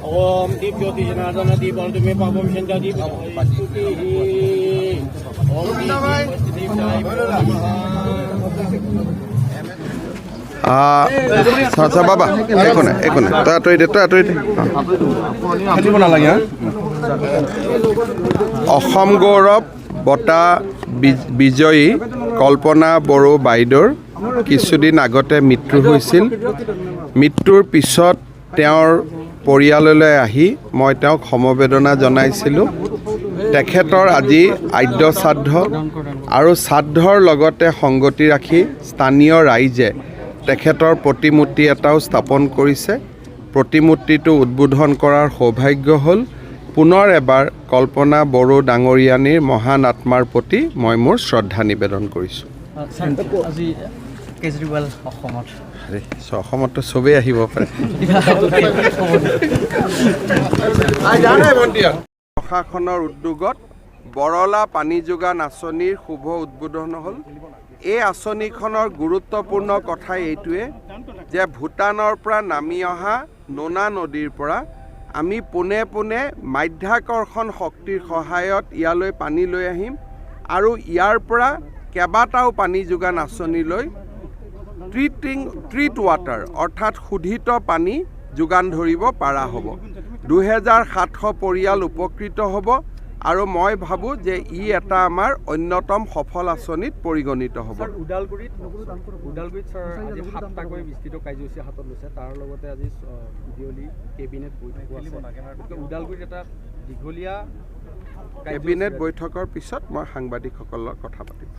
ओम दीप ज्योति जनार्दन दीप और तुम्हें पापम संजा दीप ओम दीप আচ্ছা বাবা একো নাই তই আঁতৰি দে খেলিব নালাগে অসম গৌৰৱ বঁটা বিজয়ী কল্পনা বড়ো বাইদেউৰ কিছুদিন আগতে মৃত্যু হৈছিল। মৃত্যুৰ পিছত তেওঁৰ পৰিয়াললৈ আহি মই তেওঁক সমবেদনা জনাইছিলোঁ। তেখেতৰ আজি আদ্য শ্ৰাদ্ধ আৰু শ্ৰাদ্ধৰ লগতে সংগতি ৰাখি স্থানীয় ৰাইজে তেখেতৰ প্ৰতিমূৰ্তি এটাও স্থাপন কৰিছে। প্ৰতিমূৰ্তিটো উদ্বোধন কৰাৰ সৌভাগ্য হ'ল। পুনৰ এবাৰ কল্পনা বড়ো ডাঙৰীয়ানীৰ মহান আত্মাৰ প্ৰতি মই মোৰ শ্ৰদ্ধা নিবেদন কৰিছোঁ। অসমততো চবেই আহিব পাৰে। প্ৰশাসনৰ উদ্যোগত বৰলা পানী যোগান আঁচনিৰ শুভ উদ্বোধন হ'ল। এই আঁচনিখনৰ গুৰুত্বপূৰ্ণ কথা এইটোৱে যে ভূটানৰ পৰা নামি অহা নোনা নদীৰ পৰা আমি পোনে পোনে মাধ্যাকৰ্ষণ শক্তিৰ সহায়ত ইয়ালৈ পানী লৈ আহিম আৰু ইয়াৰ পৰা কেইবাটাও পানী যোগান আঁচনিলৈ ট্ৰিট ৱাটাৰ অৰ্থাৎ শোধিত পানী যোগান ধৰিব পৰা হ'ব। 2700 পৰিয়াল উপকৃত হ'ব আৰু মই ভাবোঁ যে ই এটা আমাৰ অন্যতম সফল আঁচনিত পৰিগণিত হ'ব। ওদালগুৰিত ছাৰ আজি 7টাকৈ বিস্তৃত কাৰ্যসূচী হাতত লৈছে। তাৰ লগতে আজি কেবিনেট বৈঠকো আছে। ওদালগুৰিত এটা দীঘলীয়া কেবিনেট বৈঠকৰ পিছত মই সাংবাদিকসকলৰ কথা পাতিম।